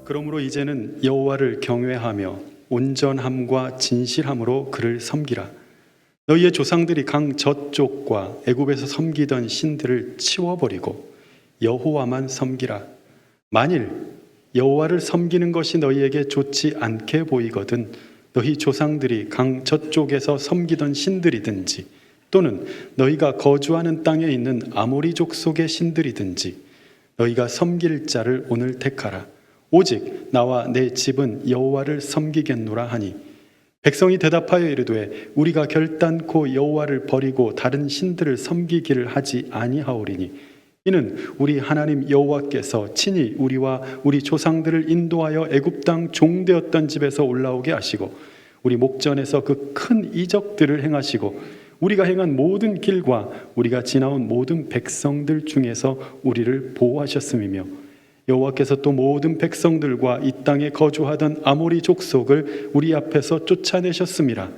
그러므로 이제는 여호와를 경외하며 온전함과 진실함으로 그를 섬기라. 너희의 조상들이 강 저쪽과 애굽에서 섬기던 신들을 치워버리고 여호와만 섬기라. 만일 여호와를 섬기는 것이 너희에게 좋지 않게 보이거든 너희 조상들이 강 저쪽에서 섬기던 신들이든지 또는 너희가 거주하는 땅에 있는 아모리 족속의 신들이든지 너희가 섬길 자를 오늘 택하라. 오직 나와 내 집은 여호와를 섬기겠노라 하니 백성이 대답하여 이르되 우리가 결단코 여호와를 버리고 다른 신들을 섬기기를 하지 아니하오리니 이는 우리 하나님 여호와께서 친히 우리와 우리 조상들을 인도하여 애굽 땅 종되었던 집에서 올라오게 하시고 우리 목전에서 그 큰 이적들을 행하시고 우리가 행한 모든 길과 우리가 지나온 모든 백성들 중에서 우리를 보호하셨음이며 여호와께서 또 모든 백성들과 이 땅에 거주하던 아모리 족속을 우리 앞에서 쫓아내셨음이라.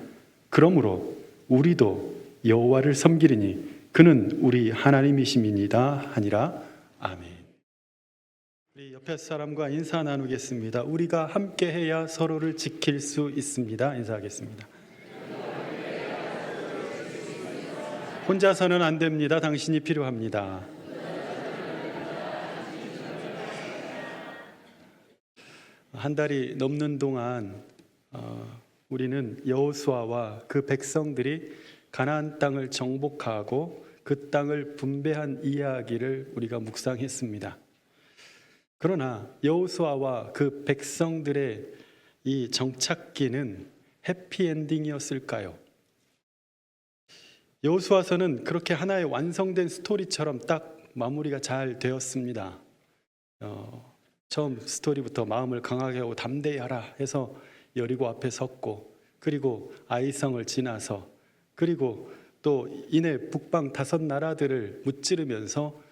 그러므로 우리도 여호와를 섬기리니 그는 우리 하나님이심이니이다 하니라. 아멘. 우리 옆에 사람과 인사 나누겠습니다. 우리가 함께 해야 서로를 지킬 수 있습니다. 인사하겠습니다. 혼자서는 안 됩니다. 당신이 필요합니다. 한 달이 넘는 동안 우리는 여호수아와 그 백성들이 가나안 땅을 정복하고 그 땅을 분배한 이야기를 우리가 묵상했습니다. 그러나 여호수아와 그 백성들의 이 정착기는 해피엔딩이었을까요? 여호수아서는 그렇게 하나의 완성된 스토리처럼 딱 마무리가 잘 되었습니다. 처음 스토리부터 마음을 강하게 하고 담대히 하라 해서 여리고 앞에 섰고 그리고 아이성을 지나서 그리고 또 이내 북방 5나라들을 무찌르면서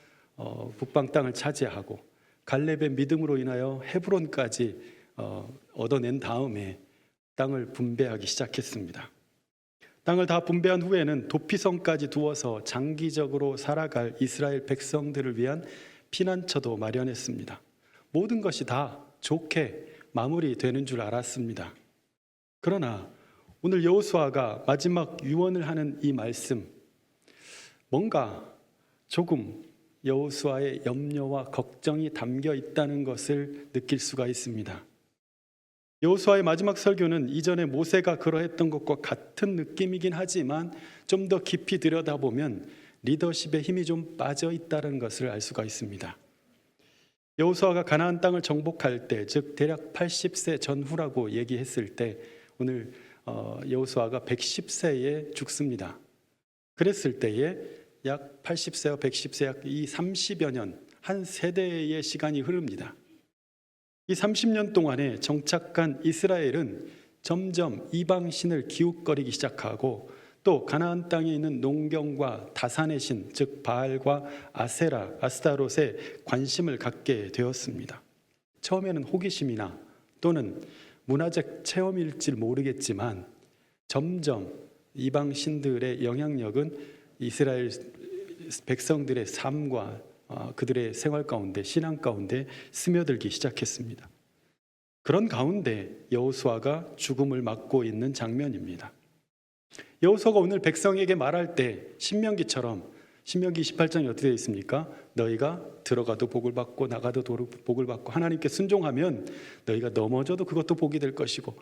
북방 땅을 차지하고 갈렙의 믿음으로 인하여 헤브론까지 얻어낸 다음에 땅을 분배하기 시작했습니다. 땅을 다 분배한 후에는 도피성까지 두어서 장기적으로 살아갈 이스라엘 백성들을 위한 피난처도 마련했습니다. 모든 것이 다 좋게 마무리되는 줄 알았습니다. 그러나 오늘 여호수아가 마지막 유언을 하는 이 말씀, 뭔가 조금 여호수아의 염려와 걱정이 담겨 있다는 것을 느낄 수가 있습니다. 여호수아의 마지막 설교는 이전에 모세가 그러했던 것과 같은 느낌이긴 하지만 좀 더 깊이 들여다보면 리더십의 힘이 좀 빠져 있다는 것을 알 수가 있습니다. 여호수아가 가나안 땅을 정복할 때, 즉 대략 80세 전후라고 얘기했을 때 오늘 여호수아가 110세에 죽습니다. 그랬을 때에 약 80세와 110세 약 이 30여 년, 한 세대의 시간이 흐릅니다. 이 30년 동안에 정착한 이스라엘은 점점 이방신을 기웃거리기 시작하고 또 가나안 땅에 있는 농경과 다산의 신, 즉 바알과 아세라, 아스타롯에 관심을 갖게 되었습니다. 처음에는 호기심이나 또는 문화적 체험일지 모르겠지만 점점 이방신들의 영향력은 이스라엘 백성들의 삶과 그들의 생활 가운데, 신앙 가운데 스며들기 시작했습니다. 그런 가운데 여호수아가 죽음을 맞고 있는 장면입니다. 여호수아가 오늘 백성에게 말할 때 신명기처럼, 신명기 28장이 어떻게 되어 있습니까? 너희가 들어가도 복을 받고 나가도 복을 받고 하나님께 순종하면 너희가 넘어져도 그것도 복이 될 것이고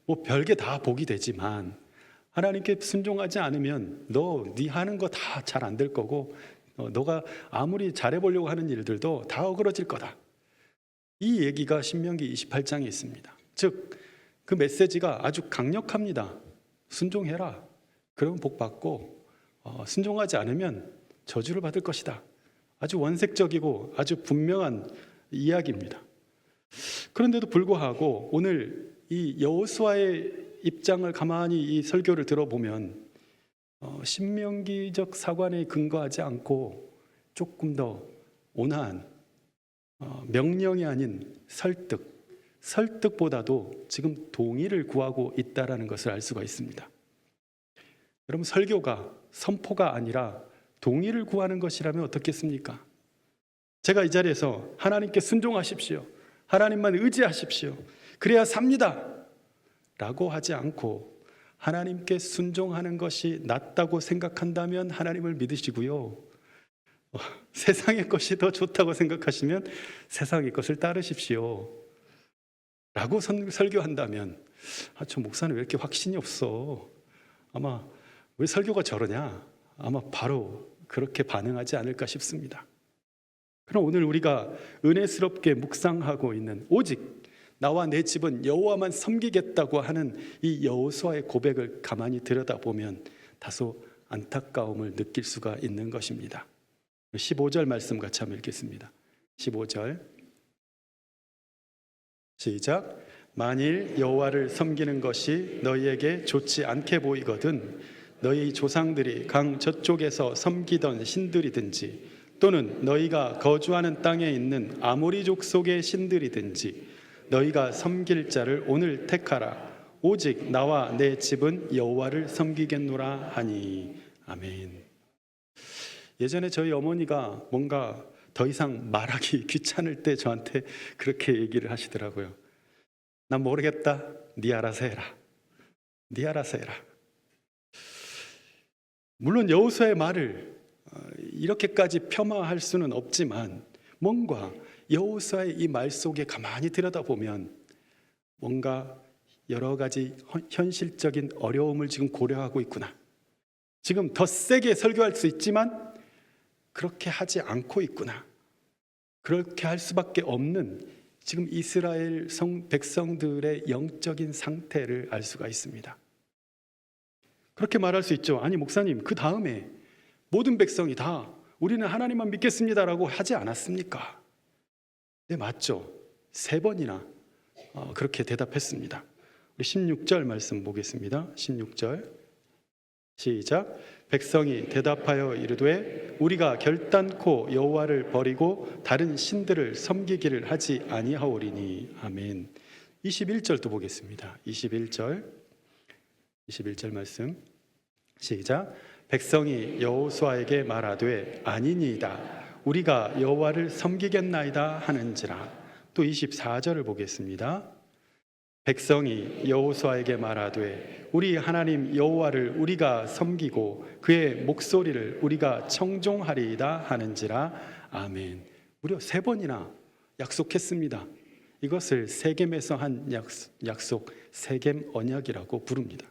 뭐 별게 다 복이 되지만 하나님께 순종하지 않으면 네 하는 거 다 잘 안 될 거고 너가 아무리 잘해보려고 하는 일들도 다 어그러질 거다. 이 얘기가 신명기 28장에 있습니다. 즉 그 메시지가 아주 강력합니다. 순종해라. 그러면 복 받고 순종하지 않으면 저주를 받을 것이다. 아주 원색적이고 아주 분명한 이야기입니다. 그런데도 불구하고 오늘 이 여호수아의 입장을 가만히 이 설교를 들어보면 신명기적 사관에 근거하지 않고 조금 더 온화한 명령이 아닌 설득보다도 지금 동의를 구하고 있다는 것을 알 수가 있습니다. 여러분, 설교가 선포가 아니라 동의를 구하는 것이라면 어떻겠습니까? 제가 이 자리에서 하나님께 순종하십시오, 하나님만 의지하십시오. 그래야 삽니다. 라고 하지 않고 하나님께 순종하는 것이 낫다고 생각한다면 하나님을 믿으시고요. 세상의 것이 더 좋다고 생각하시면 세상의 것을 따르십시오. 라고 설교한다면 저 목사는 왜 이렇게 확신이 없어? 아마 왜 설교가 저러냐? 아마 바로 그렇게 반응하지 않을까 싶습니다. 그럼 오늘 우리가 은혜스럽게 묵상하고 있는 오직 나와 내 집은 여호와만 섬기겠다고 하는 이 여호수아의 고백을 가만히 들여다보면 다소 안타까움을 느낄 수가 있는 것입니다. 15절 말씀 같이 한번 읽겠습니다. 15절 시작. 만일 여호와를 섬기는 것이 너희에게 좋지 않게 보이거든 너희 조상들이 강 저쪽에서 섬기던 신들이든지 또는 너희가 거주하는 땅에 있는 아모리 족속의 신들이든지 너희가 섬길 자를 오늘 택하라. 오직 나와 내 집은 여호와를 섬기겠노라 하니. 아멘. 예전에 저희 어머니가 뭔가 더 이상 말하기 귀찮을 때 저한테 그렇게 얘기를 하시더라고요. 난 모르겠다. 네 알아서 해라. 네 알아서 해라. 물론 여호수아의 말을 이렇게까지 폄하할 수는 없지만 뭔가 여호수아의 이 말 속에 가만히 들여다보면 뭔가 여러 가지 현실적인 어려움을 지금 고려하고 있구나. 지금 더 세게 설교할 수 있지만 그렇게 하지 않고 있구나. 그렇게 할 수밖에 없는 지금 이스라엘 백성들의 영적인 상태를 알 수가 있습니다. 그렇게 말할 수 있죠. 아니 목사님, 그 다음에 모든 백성이 다 우리는 하나님만 믿겠습니다라고 하지 않았습니까? 네, 맞죠. 3번이나 그렇게 대답했습니다. 우리 16절 말씀 보겠습니다. 16절 시작. 백성이 대답하여 이르되 우리가 결단코 여호와를 버리고 다른 신들을 섬기기를 하지 아니하오리니. 아멘. 21절도 보겠습니다. 21절 말씀 시작. 백성이 여호수아에게 말하되 아니니이다. 우리가 여호와를 섬기겠나이다 하는지라. 또 24절을 보겠습니다. 백성이 여호수아에게 말하되 우리 하나님 여호와를 우리가 섬기고 그의 목소리를 우리가 청종하리이다 하는지라. 아멘. 무려 3번이나 약속했습니다. 이것을 세겜에서 한 약속, 세겜 언약이라고 부릅니다.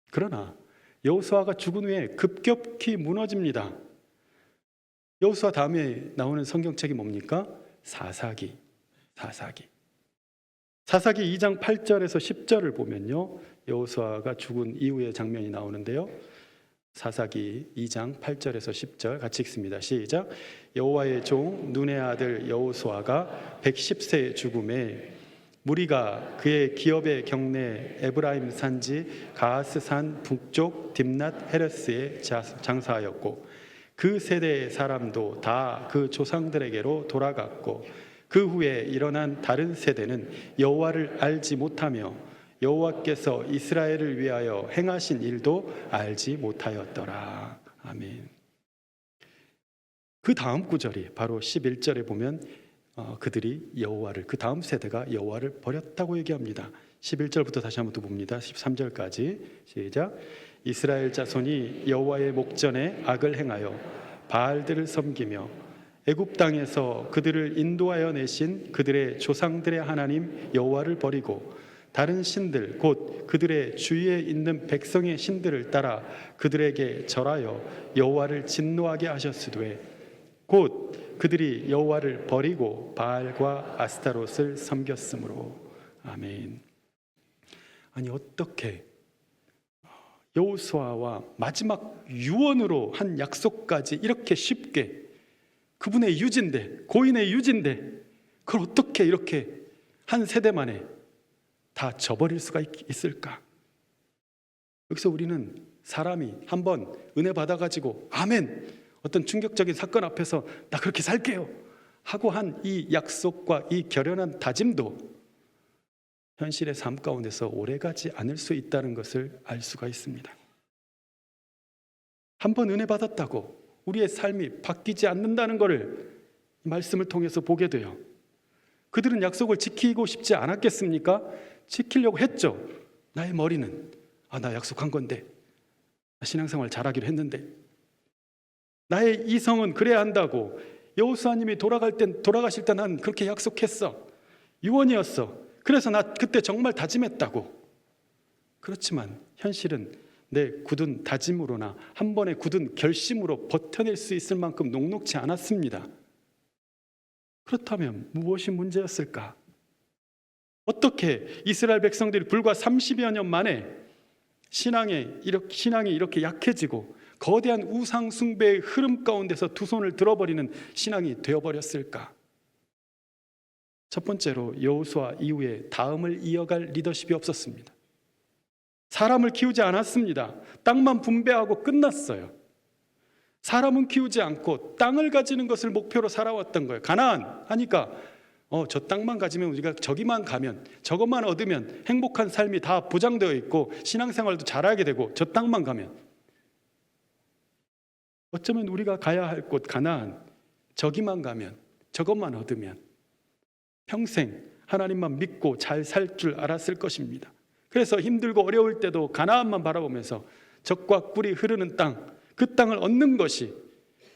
그러나 여호수아가 죽은 후에 급격히 무너집니다. 여호수아 다음에 나오는 성경책이 뭡니까? 사사기 2장 8절에서 10절을 보면요, 여호수아가 죽은 이후의 장면이 나오는데요. 사사기 2장 8절에서 10절 같이 읽습니다. 시작. 여호와의 종 눈의 아들 여호수아가 110세에 죽음에 무리가 그의 기업의 경내 에브라임 산지 가하스 산 북쪽 딥낫 헤레스에 장사하였고 그 세대의 사람도 다 그 조상들에게로 돌아갔고 그 후에 일어난 다른 세대는 여호와를 알지 못하며 여호와께서 이스라엘을 위하여 행하신 일도 알지 못하였더라. 아멘. 그 다음 구절이 바로 11절에 보면 그들이 여호와를, 그 다음 세대가 여호와를 버렸다고 얘기합니다. 11절부터 다시 한번 또 봅니다. 13절까지 시작. 이스라엘 자손이 여호와의 목전에 악을 행하여 바알들을 섬기며 애굽 땅에서 그들을 인도하여 내신 그들의 조상들의 하나님 여호와를 버리고 다른 신들 곧 그들의 주위에 있는 백성의 신들을 따라 그들에게 절하여 여호와를 진노하게 하셨으되 곧 그들이 여호와를 버리고 바알과 아스타롯을 섬겼으므로. 아멘. 아니 어떻게 여호수아와 마지막 유언으로 한 약속까지 이렇게 쉽게, 그분의 유지인데, 고인의 유지인데 그걸 어떻게 이렇게 한 세대 만에 다 저버릴 수가 있을까? 여기서 우리는 사람이 한번 은혜 받아가지고 아멘, 어떤 충격적인 사건 앞에서 나 그렇게 살게요 하고 한 이 약속과 이 결연한 다짐도 현실의 삶 가운데서 오래가지 않을 수 있다는 것을 알 수가 있습니다. 한번 은혜 받았다고 우리의 삶이 바뀌지 않는다는 것을 이 말씀을 통해서 보게 돼요. 그들은 약속을 지키고 싶지 않았겠습니까? 지키려고 했죠. 나의 머리는 나 약속한 건데, 신앙생활 잘하기로 했는데, 나의 이성은 그래야 한다고, 여호수아님이 돌아가실 때 난 그렇게 약속했어, 유언이었어, 그래서 나 그때 정말 다짐했다고. 그렇지만 현실은 내 굳은 다짐으로나 한 번의 굳은 결심으로 버텨낼 수 있을 만큼 녹록지 않았습니다. 그렇다면 무엇이 문제였을까? 어떻게 이스라엘 백성들이 불과 30여 년 만에 신앙이 이렇게 약해지고 거대한 우상 숭배의 흐름 가운데서 두 손을 들어버리는 신앙이 되어버렸을까? 첫 번째로 여호수아 이후에 다음을 이어갈 리더십이 없었습니다. 사람을 키우지 않았습니다. 땅만 분배하고 끝났어요. 사람은 키우지 않고 땅을 가지는 것을 목표로 살아왔던 거예요. 가나안 하니까 저 땅만 가지면, 우리가 저기만 가면, 저것만 얻으면 행복한 삶이 다 보장되어 있고 신앙생활도 잘하게 되고, 저 땅만 가면. 어쩌면 우리가 가야 할 곳 가나안, 저기만 가면, 저것만 얻으면 평생 하나님만 믿고 잘 살 줄 알았을 것입니다. 그래서 힘들고 어려울 때도 가나안만 바라보면서 젖과 꿀이 흐르는 땅, 그 땅을 얻는 것이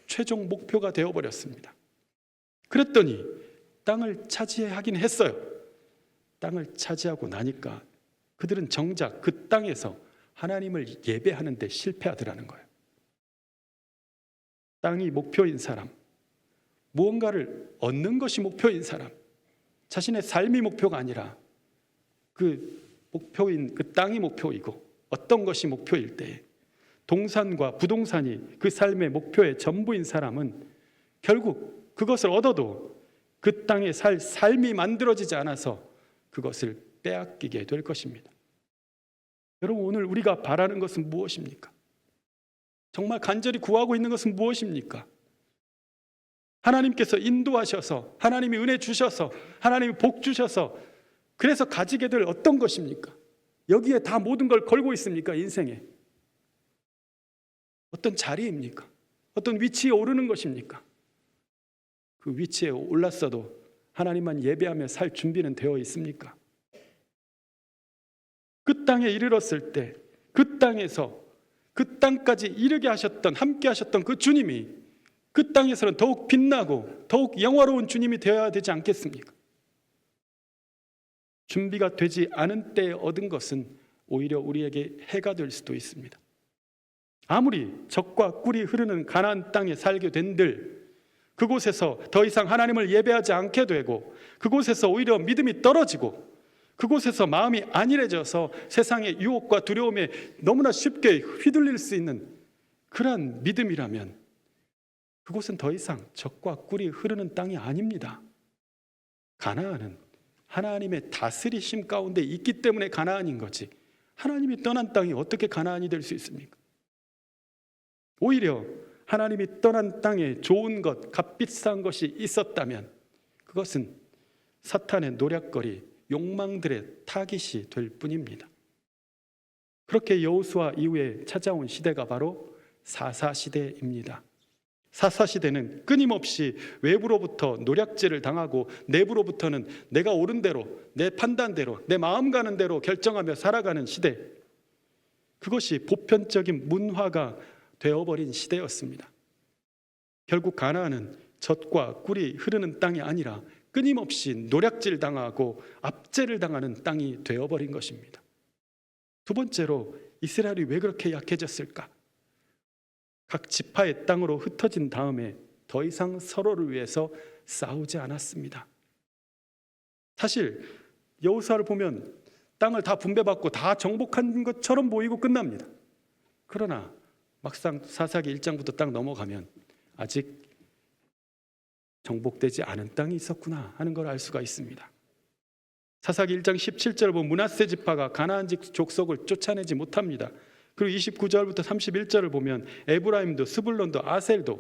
최종 목표가 되어버렸습니다. 그랬더니 땅을 차지하긴 했어요. 땅을 차지하고 나니까 그들은 정작 그 땅에서 하나님을 예배하는 데 실패하더라는 거예요. 땅이 목표인 사람, 무언가를 얻는 것이 목표인 사람, 자신의 삶이 목표가 아니라 그 목표인 그 땅이 목표이고 어떤 것이 목표일 때, 동산과 부동산이 그 삶의 목표의 전부인 사람은 결국 그것을 얻어도 그 땅에 살 삶이 만들어지지 않아서 그것을 빼앗기게 될 것입니다. 여러분, 오늘 우리가 바라는 것은 무엇입니까? 정말 간절히 구하고 있는 것은 무엇입니까? 하나님께서 인도하셔서, 하나님이 은혜 주셔서, 하나님이 복 주셔서 그래서 가지게 될 어떤 것입니까? 여기에 다 모든 걸 걸고 있습니까? 인생에 어떤 자리입니까? 어떤 위치에 오르는 것입니까? 그 위치에 올랐어도 하나님만 예배하며 살 준비는 되어 있습니까? 그 땅에 이르렀을 때 그 땅에서 그 땅까지 이르게 하셨던, 함께 하셨던 그 주님이 그 땅에서는 더욱 빛나고 더욱 영화로운 주님이 되어야 되지 않겠습니까? 준비가 되지 않은 때에 얻은 것은 오히려 우리에게 해가 될 수도 있습니다. 아무리 젖과 꿀이 흐르는 가나안 땅에 살게 된들 그곳에서 더 이상 하나님을 예배하지 않게 되고, 그곳에서 오히려 믿음이 떨어지고, 그곳에서 마음이 안일해져서 세상의 유혹과 두려움에 너무나 쉽게 휘둘릴 수 있는 그러한 믿음이라면 그곳은 더 이상 젖과 꿀이 흐르는 땅이 아닙니다. 가나안은 하나님의 다스리심 가운데 있기 때문에 가나안인 거지, 하나님이 떠난 땅이 어떻게 가나안이 될 수 있습니까? 오히려 하나님이 떠난 땅에 좋은 것, 값비싼 것이 있었다면 그것은 사탄의 노략거리, 욕망들의 타깃이 될 뿐입니다. 그렇게 여호수아 이후에 찾아온 시대가 바로 사사시대입니다. 사사시대는 끊임없이 외부로부터 노략질을 당하고 내부로부터는 내가 옳은 대로, 내 판단대로, 내 마음 가는 대로 결정하며 살아가는 시대, 그것이 보편적인 문화가 되어버린 시대였습니다. 결국 가나안은 젖과 꿀이 흐르는 땅이 아니라 끊임없이 노략질 당하고 압제를 당하는 땅이 되어버린 것입니다. 두 번째로 이스라엘이 왜 그렇게 약해졌을까? 각 지파의 땅으로 흩어진 다음에 더 이상 서로를 위해서 싸우지 않았습니다. 사실 여호수아를 보면 땅을 다 분배받고 다 정복한 것처럼 보이고 끝납니다. 그러나 막상 사사기 1장부터 딱 넘어가면 아직 정복되지 않은 땅이 있었구나 하는 걸 알 수가 있습니다. 사사기 1장 17절을 보면 므낫세 지파가 가나안 족속을 쫓아내지 못합니다. 그리고 29절부터 31절을 보면 에브라임도 스불론도 아셀도,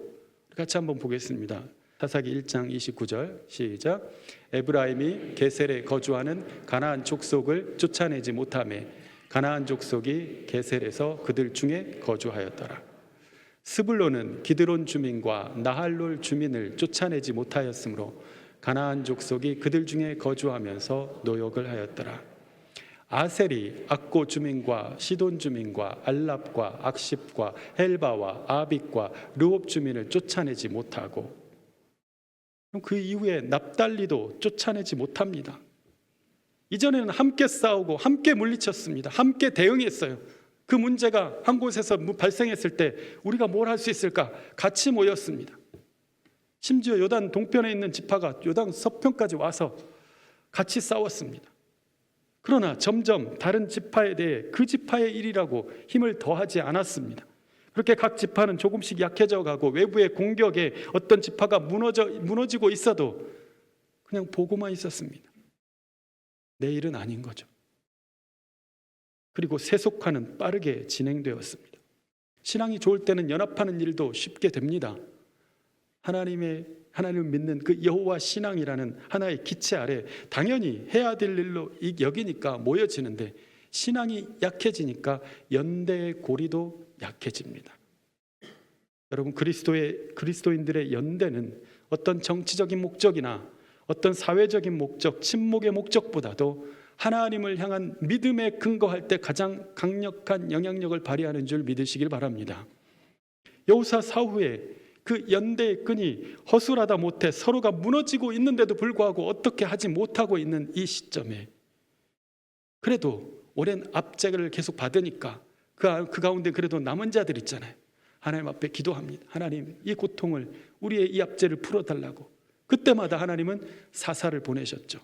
같이 한번 보겠습니다. 사사기 1장 29절 시작. 에브라임이 게셀에 거주하는 가나안 족속을 쫓아내지 못하매 가나안 족속이 게셀에서 그들 중에 거주하였더라. 스불론은 기드론 주민과 나할롤 주민을 쫓아내지 못하였으므로 가나안 족속이 그들 중에 거주하면서 노역을 하였더라. 아셀이 악고 주민과 시돈 주민과 알랍과 악십과 헬바와 아빅과 르홉 주민을 쫓아내지 못하고, 그럼 그 이후에 납달리도 쫓아내지 못합니다. 이전에는 함께 싸우고 함께 물리쳤습니다. 함께 대응했어요. 그 문제가 한 곳에서 발생했을 때 우리가 뭘 할 수 있을까? 같이 모였습니다. 심지어 요단 동편에 있는 지파가 요단 서편까지 와서 같이 싸웠습니다. 그러나 점점 다른 지파에 대해 그 지파의 일이라고 힘을 더하지 않았습니다. 그렇게 각 지파는 조금씩 약해져 가고 외부의 공격에 어떤 지파가 무너지고 있어도 그냥 보고만 있었습니다. 내 일은 아닌 거죠. 그리고 세속화는 빠르게 진행되었습니다. 신앙이 좋을 때는 연합하는 일도 쉽게 됩니다. 하나님을 믿는 그 여호와 신앙이라는 하나의 기체 아래 당연히 해야 될 일로 여기니까 모여지는데, 신앙이 약해지니까 연대의 고리도 약해집니다. 여러분, 그리스도인들의 연대는 어떤 정치적인 목적이나 어떤 사회적인 목적, 친목의 목적보다도 하나님을 향한 믿음에 근거할 때 가장 강력한 영향력을 발휘하는 줄 믿으시길 바랍니다. 여호사 사후에 그 연대의 끈이 허술하다 못해 서로가 무너지고 있는데도 불구하고 어떻게 하지 못하고 있는 이 시점에, 그래도 오랜 압제를 계속 받으니까 그 가운데 그래도 남은 자들 있잖아요. 하나님 앞에 기도합니다. 하나님, 이 고통을, 우리의 이 압제를 풀어달라고. 그때마다 하나님은 사사를 보내셨죠.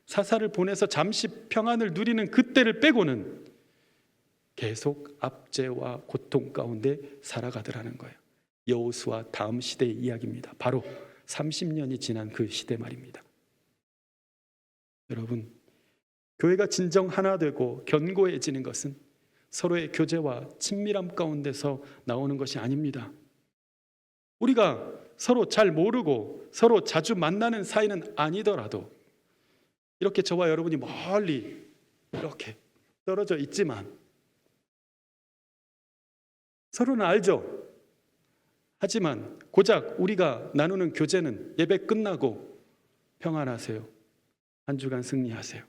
사사를 보내서 잠시 평안을 누리는 그때를 빼고는 계속 압제와 고통 가운데 살아가더라는 거예요. 여호수아 다음 시대의 이야기입니다. 바로 30년이 지난 그 시대 말입니다. 여러분, 교회가 진정 하나 되고 견고해지는 것은 서로의 교제와 친밀함 가운데서 나오는 것이 아닙니다. 우리가 서로 잘 모르고 서로 자주 만나는 사이는 아니더라도, 이렇게 저와 여러분이 멀리 이렇게 떨어져 있지만 서로는 알죠. 하지만 고작 우리가 나누는 교제는 예배 끝나고 평안하세요, 한 주간 승리하세요,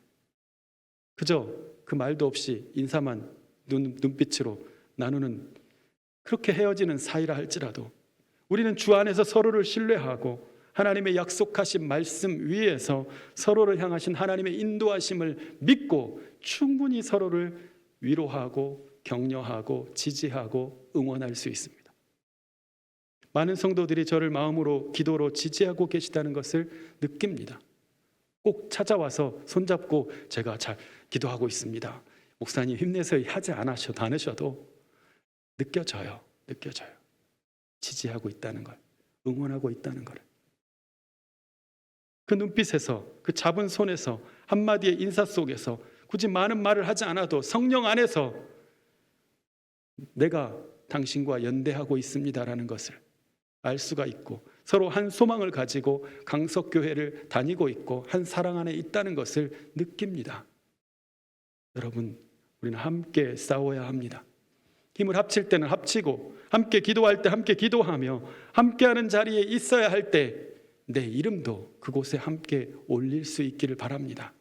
그저 그 말도 없이 인사만 눈빛으로 나누는, 그렇게 헤어지는 사이라 할지라도 우리는 주 안에서 서로를 신뢰하고 하나님의 약속하신 말씀 위에서 서로를 향하신 하나님의 인도하심을 믿고 충분히 서로를 위로하고 격려하고 지지하고 응원할 수 있습니다. 많은 성도들이 저를 마음으로 기도로 지지하고 계시다는 것을 느낍니다. 꼭 찾아와서 손잡고 제가 잘 기도하고 있습니다, 목사님 힘내서 하지 않으셔도 느껴져요. 지지하고 있다는 걸, 응원하고 있다는 걸. 그 눈빛에서, 그 잡은 손에서, 한마디의 인사 속에서 굳이 많은 말을 하지 않아도 성령 안에서 내가 당신과 연대하고 있습니다라는 것을 알 수가 있고, 서로 한 소망을 가지고 강석교회를 다니고 있고 한 사랑 안에 있다는 것을 느낍니다. 여러분, 우리는 함께 싸워야 합니다. 힘을 합칠 때는 합치고, 함께 기도할 때 함께 기도하며, 함께하는 자리에 있어야 할 때 내 이름도 그곳에 함께 올릴 수 있기를 바랍니다.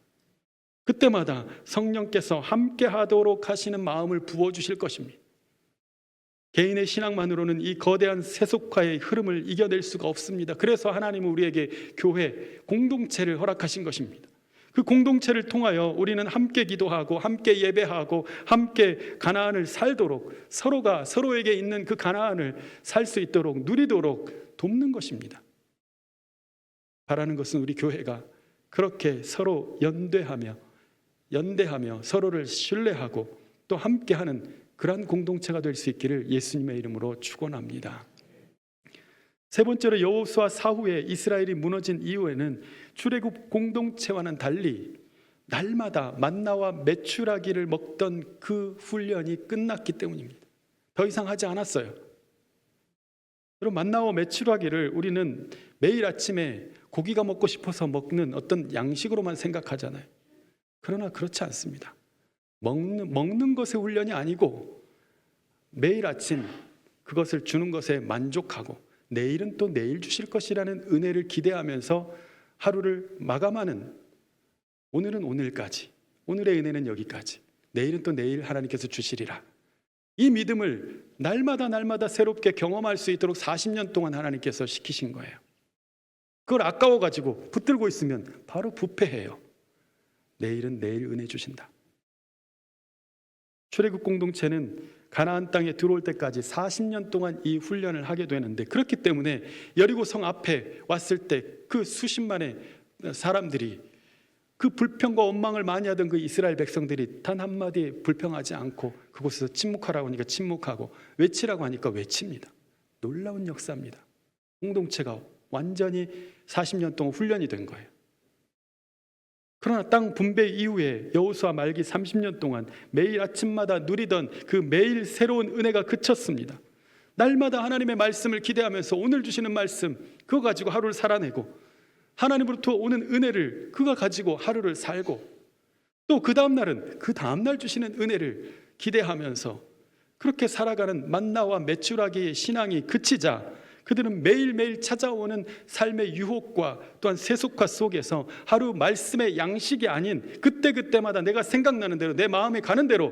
그때마다 성령께서 함께 하도록 하시는 마음을 부어주실 것입니다. 개인의 신앙만으로는 이 거대한 세속화의 흐름을 이겨낼 수가 없습니다. 그래서 하나님은 우리에게 교회, 공동체를 허락하신 것입니다. 그 공동체를 통하여 우리는 함께 기도하고 함께 예배하고 함께 가나안을 살도록, 서로가 서로에게 있는 그 가나안을 살 수 있도록, 누리도록 돕는 것입니다. 바라는 것은 우리 교회가 그렇게 서로 연대하며 서로를 신뢰하고 또 함께하는 그러한 공동체가 될 수 있기를 예수님의 이름으로 축원합니다. 세 번째로, 여호수아 사후에 이스라엘이 무너진 이후에는 출애굽 공동체와는 달리 날마다 만나와 메추라기를 먹던 그 훈련이 끝났기 때문입니다. 더 이상 하지 않았어요. 그럼 만나와 메추라기를 우리는 매일 아침에 고기가 먹고 싶어서 먹는 어떤 양식으로만 생각하잖아요. 그러나 그렇지 않습니다. 먹는 것의 훈련이 아니고 매일 아침 그것을 주는 것에 만족하고 내일은 또 내일 주실 것이라는 은혜를 기대하면서 하루를 마감하는, 오늘은 오늘까지, 오늘의 은혜는 여기까지, 내일은 또 내일 하나님께서 주시리라. 이 믿음을 날마다 새롭게 경험할 수 있도록 40년 동안 하나님께서 시키신 거예요. 그걸 아까워가지고 붙들고 있으면 바로 부패해요. 내일은 내일 은혜 주신다. 출애굽 공동체는 가나안 땅에 들어올 때까지 40년 동안 이 훈련을 하게 되는데, 그렇기 때문에 여리고 성 앞에 왔을 때 그 수십만의 사람들이, 그 불평과 원망을 많이 하던 그 이스라엘 백성들이 단 한마디 불평하지 않고 그곳에서 침묵하라고 하니까 침묵하고, 외치라고 하니까 외칩니다. 놀라운 역사입니다. 공동체가 완전히 40년 동안 훈련이 된 거예요. 그러나 땅 분배 이후에 여호수아 말기 30년 동안 매일 아침마다 누리던 그 매일 새로운 은혜가 그쳤습니다. 날마다 하나님의 말씀을 기대하면서 오늘 주시는 말씀, 그거 가지고 하루를 살아내고, 하나님으로부터 오는 은혜를 그거 가지고 하루를 살고, 또 그 다음날은 그 다음날 주시는 은혜를 기대하면서 그렇게 살아가는 만나와 메추라기의 신앙이 그치자, 그들은 매일매일 찾아오는 삶의 유혹과 또한 세속화 속에서 하루 말씀의 양식이 아닌 그때그때마다 내가 생각나는 대로, 내 마음에 가는 대로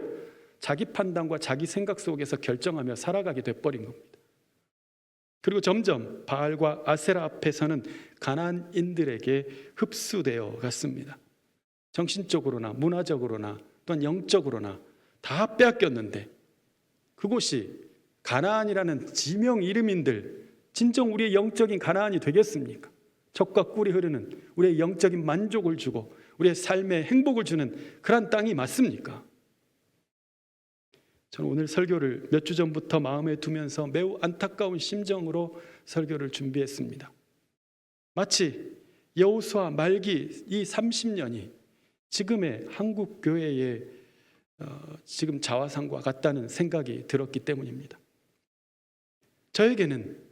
자기 판단과 자기 생각 속에서 결정하며 살아가게 돼버린 겁니다. 그리고 점점 바알과 아세라 앞에서는 가나안인들에게 흡수되어 갔습니다. 정신적으로나 문화적으로나 또한 영적으로나 다 빼앗겼는데, 그곳이 가나안이라는 지명 이름인들 진정 우리의 영적인 가나안이 되겠습니까? 젖과 꿀이 흐르는 우리의 영적인 만족을 주고 우리의 삶에 행복을 주는 그런 땅이 맞습니까? 저는 오늘 설교를 몇 주 전부터 마음에 두면서 매우 안타까운 심정으로 설교를 준비했습니다. 마치 여호수아 말기 이 30년이 지금의 한국 교회의 지금 자화상과 같다는 생각이 들었기 때문입니다. 저에게는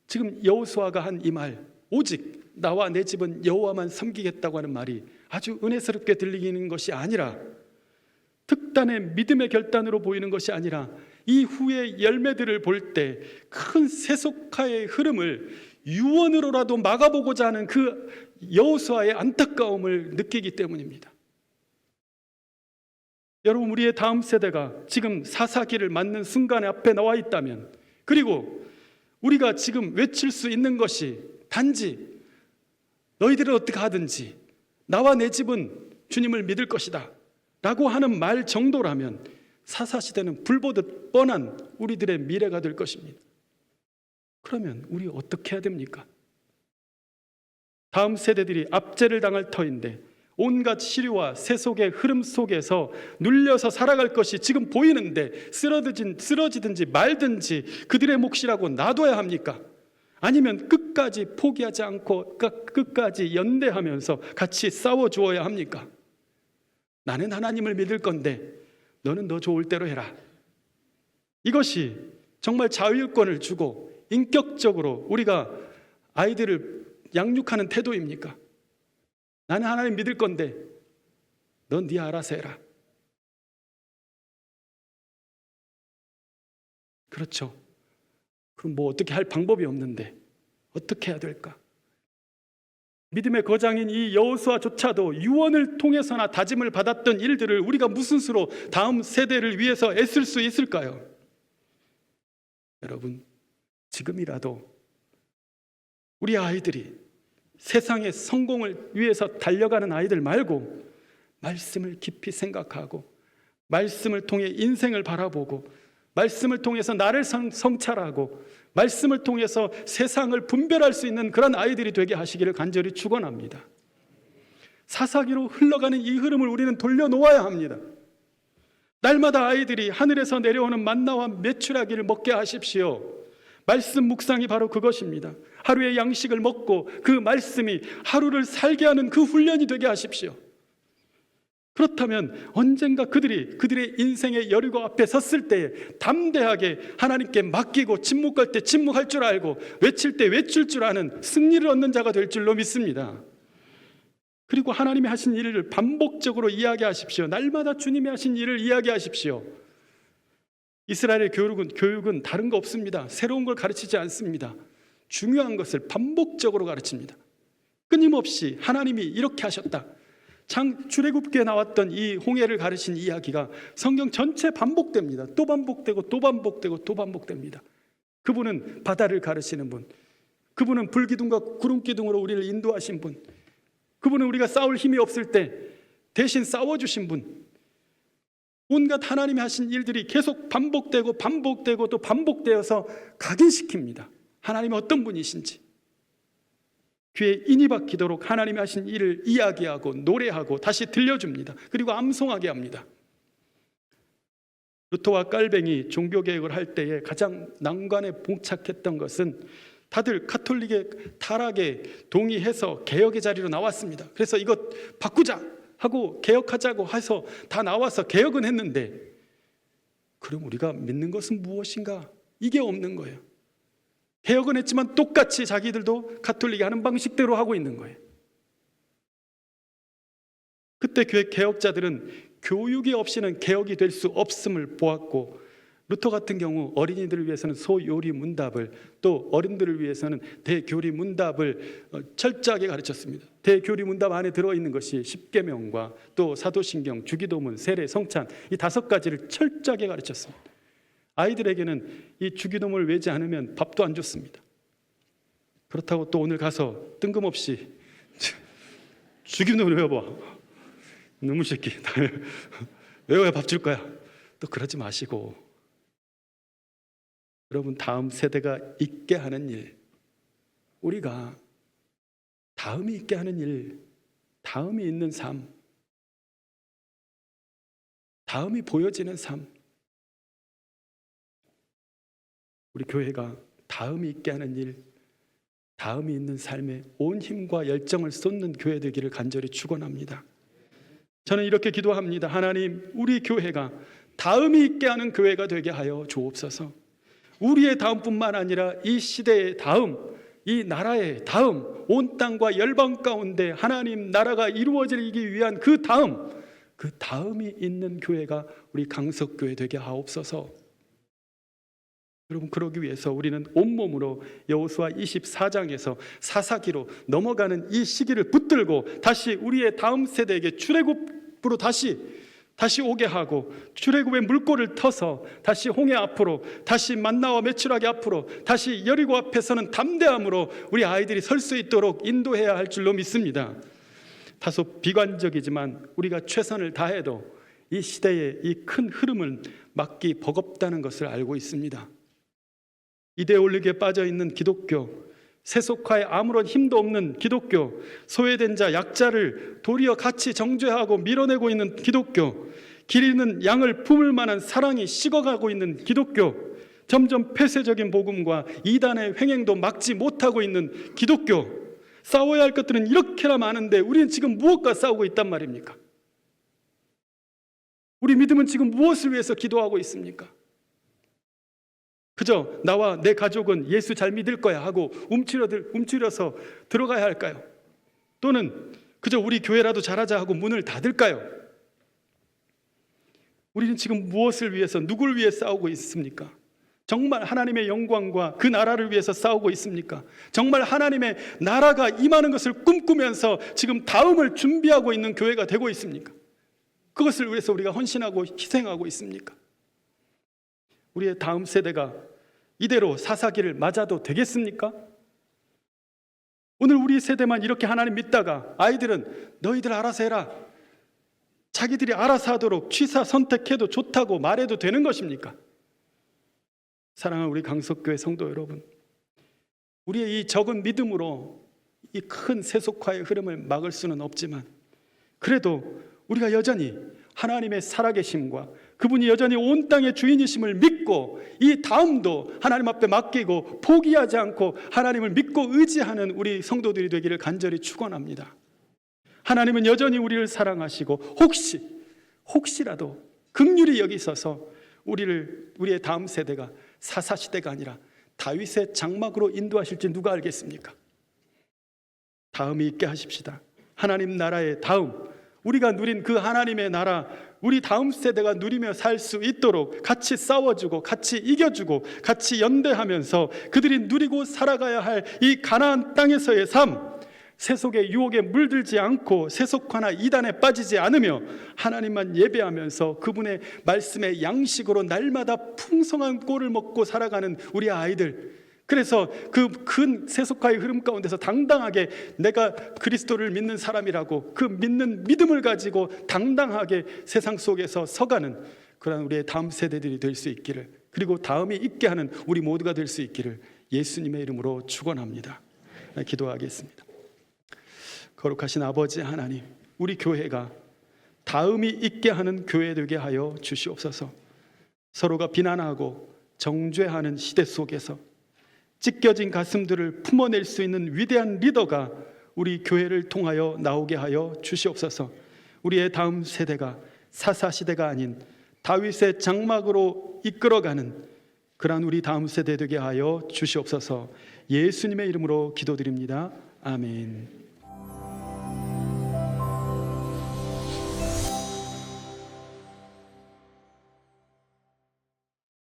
지금 여호수아가 한 이 말, 오직 나와 내 집은 여호와만 섬기겠다고 하는 말이 아주 은혜스럽게 들리는 것이 아니라, 특단의 믿음의 결단으로 보이는 것이 아니라, 이 후의 열매들을 볼 때 큰 세속화의 흐름을 유언으로라도 막아보고자 하는 그 여호수아의 안타까움을 느끼기 때문입니다. 여러분, 우리의 다음 세대가 지금 사사기를 맞는 순간에 앞에 나와 있다면, 그리고 우리가 지금 외칠 수 있는 것이 단지 너희들은 어떻게 하든지 나와 내 집은 주님을 믿을 것이다 라고 하는 말 정도라면 사사시대는 불보듯 뻔한 우리들의 미래가 될 것입니다. 그러면 우리 어떻게 해야 됩니까? 다음 세대들이 압제를 당할 터인데 온갖 시류와 세속의 흐름 속에서 눌려서 살아갈 것이 지금 보이는데 쓰러지든지 말든지 그들의 몫이라고 놔둬야 합니까? 아니면 끝까지 포기하지 않고 끝까지 연대하면서 같이 싸워주어야 합니까? 나는 하나님을 믿을 건데 너는 너 좋을 대로 해라. 이것이 정말 자유권을 주고 인격적으로 우리가 아이들을 양육하는 태도입니까? 나는 하나님 믿을 건데 넌 네 알아서 해라. 그렇죠. 그럼 뭐 어떻게 할 방법이 없는데 어떻게 해야 될까? 믿음의 거장인 이 여호수아조차도 유언을 통해서나 다짐을 받았던 일들을 우리가 무슨 수로 다음 세대를 위해서 애쓸 수 있을까요? 여러분, 지금이라도 우리 아이들이 세상의 성공을 위해서 달려가는 아이들 말고 말씀을 깊이 생각하고 말씀을 통해 인생을 바라보고 말씀을 통해서 나를 성찰하고 말씀을 통해서 세상을 분별할 수 있는 그런 아이들이 되게 하시기를 간절히 축원합니다. 사사기로 흘러가는 이 흐름을 우리는 돌려놓아야 합니다. 날마다 아이들이 하늘에서 내려오는 만나와 메추라기를 먹게 하십시오. 말씀 묵상이 바로 그것입니다. 하루의 양식을 먹고 그 말씀이 하루를 살게 하는 그 훈련이 되게 하십시오. 그렇다면 언젠가 그들의 인생의 여리고 앞에 섰을 때에 담대하게 하나님께 맡기고 침묵할 때 침묵할 줄 알고 외칠 때 외칠 줄 아는 승리를 얻는 자가 될 줄로 믿습니다. 그리고 하나님이 하신 일을 반복적으로 이야기하십시오. 날마다 주님이 하신 일을 이야기하십시오. 이스라엘의 교육은 다른 거 없습니다. 새로운 걸 가르치지 않습니다. 중요한 것을 반복적으로 가르칩니다. 끊임없이 하나님이 이렇게 하셨다. 출애굽기에 나왔던 이 홍해를 가르친 이야기가 성경 전체 반복됩니다. 또 반복되고 또 반복되고 또 반복됩니다. 그분은 바다를 가르치는 분, 그분은 불기둥과 구름기둥으로 우리를 인도하신 분, 그분은 우리가 싸울 힘이 없을 때 대신 싸워주신 분. 온갖 하나님이 하신 일들이 계속 반복되고 반복되고 또 반복되어서 각인시킵니다. 하나님이 어떤 분이신지 귀에 인이 박히도록 하나님이 하신 일을 이야기하고 노래하고 다시 들려줍니다. 그리고 암송하게 합니다. 루터와 깔뱅이 종교개혁을 할 때에 가장 난관에 봉착했던 것은 다들 가톨릭의 타락에 동의해서 개혁의 자리로 나왔습니다. 그래서 이것 바꾸자 하고 개혁하자고 해서 다 나와서 개혁은 했는데, 그럼 우리가 믿는 것은 무엇인가? 이게 없는 거예요. 개혁은 했지만 똑같이 자기들도 가톨릭이 하는 방식대로 하고 있는 거예요. 그때 교회 개혁자들은 교육이 없이는 개혁이 될 수 없음을 보았고, 루터 같은 경우 어린이들을 위해서는 소요리 문답을, 또 어른들을 위해서는 대교리 문답을 철저하게 가르쳤습니다. 대교리 문답 안에 들어있는 것이 십계명과 또 사도신경, 주기도문, 세례, 성찬, 이 5가지를 철저하게 가르쳤습니다. 아이들에게는 이 주기도문을 외지 않으면 밥도 안 줬습니다. 그렇다고 또 오늘 가서 뜬금없이 주기도문을 외워봐, 너무 새끼 외워야 밥 줄 거야, 또 그러지 마시고, 여러분, 다음 세대가 있게 하는 일, 우리가 다음이 있게 하는 일, 다음이 있는 삶, 다음이 보여지는 삶, 우리 교회가 다음이 있게 하는 일, 다음이 있는 삶에 온 힘과 열정을 쏟는 교회 되기를 간절히 축원합니다. 저는 이렇게 기도합니다. 하나님, 우리 교회가 다음이 있게 하는 교회가 되게 하여 주옵소서. 우리의 다음뿐만 아니라 이 시대의 다음, 이 나라의 다음, 온 땅과 열방 가운데 하나님 나라가 이루어지기 위한 그 다음이 있는 교회가 우리 강석교회 되게 하옵소서. 여러분, 그러기 위해서 우리는 온몸으로 여호수아 24장에서 사사기로 넘어가는 이 시기를 붙들고 다시 우리의 다음 세대에게 출애굽으로 다시 오게 하고, 출애굽의 물꼬를 터서 다시 홍해 앞으로, 다시 만나와 메추라기 앞으로, 다시 여리고 앞에 서는 담대함으로 우리 아이들이 설 수 있도록 인도해야 할 줄로 믿습니다. 다소 비관적이지만 우리가 최선을 다해도 이 시대의 이 큰 흐름을 막기 버겁다는 것을 알고 있습니다. 이데올로기에 빠져있는 기독교, 세속화에 아무런 힘도 없는 기독교, 소외된 자, 약자를 도리어 같이 정죄하고 밀어내고 있는 기독교, 길 잃는 양을 품을 만한 사랑이 식어가고 있는 기독교, 점점 폐쇄적인 복음과 이단의 횡행도 막지 못하고 있는 기독교, 싸워야 할 것들은 이렇게나 많은데 우리는 지금 무엇과 싸우고 있단 말입니까? 우리 믿음은 지금 무엇을 위해서 기도하고 있습니까? 그저 나와 내 가족은 예수 잘 믿을 거야 하고 움츠려서 들어가야 할까요? 또는 그저 우리 교회라도 잘하자 하고 문을 닫을까요? 우리는 지금 무엇을 위해서, 누구를 위해 싸우고 있습니까? 정말 하나님의 영광과 그 나라를 위해서 싸우고 있습니까? 정말 하나님의 나라가 임하는 것을 꿈꾸면서 지금 다음을 준비하고 있는 교회가 되고 있습니까? 그것을 위해서 우리가 헌신하고 희생하고 있습니까? 우리의 다음 세대가 이대로 사사기를 맞아도 되겠습니까? 오늘 우리 세대만 이렇게 하나님 믿다가 아이들은 너희들 알아서 해라, 자기들이 알아서 하도록 취사 선택해도 좋다고 말해도 되는 것입니까? 사랑하는 우리 강석교회 성도 여러분, 우리의 이 적은 믿음으로 이 큰 세속화의 흐름을 막을 수는 없지만, 그래도 우리가 여전히 하나님의 살아계심과 그분이 여전히 온 땅의 주인이심을 믿고 이 다음도 하나님 앞에 맡기고 포기하지 않고 하나님을 믿고 의지하는 우리 성도들이 되기를 간절히 축원합니다. 하나님은 여전히 우리를 사랑하시고 혹시라도 긍휼히 여기셔서 우리의 다음 세대가 사사시대가 아니라 다윗의 장막으로 인도하실지 누가 알겠습니까? 다음이 있게 하십시다. 하나님 나라의 다음, 우리가 누린 그 하나님의 나라, 우리 다음 세대가 누리며 살 수 있도록 같이 싸워주고 같이 이겨주고 같이 연대하면서 그들이 누리고 살아가야 할 이 가나안 땅에서의 삶, 세속의 유혹에 물들지 않고 세속화나 이단에 빠지지 않으며 하나님만 예배하면서 그분의 말씀의 양식으로 날마다 풍성한 꼴을 먹고 살아가는 우리 아이들, 그래서 그 큰 세속화의 흐름 가운데서 당당하게 내가 그리스도를 믿는 사람이라고 그 믿는 믿음을 가지고 당당하게 세상 속에서 서가는 그런 우리의 다음 세대들이 될 수 있기를, 그리고 다음이 있게 하는 우리 모두가 될 수 있기를 예수님의 이름으로 축원합니다. 기도하겠습니다. 거룩하신 아버지 하나님, 우리 교회가 다음이 있게 하는 교회 되게 하여 주시옵소서. 서로가 비난하고 정죄하는 시대 속에서 찢겨진 가슴들을 품어낼 수 있는 위대한 리더가 우리 교회를 통하여 나오게 하여 주시옵소서. 우리의 다음 세대가 사사시대가 아닌 다윗의 장막으로 이끌어가는 그러한 우리 다음 세대 되게 하여 주시옵소서. 예수님의 이름으로 기도드립니다. 아멘.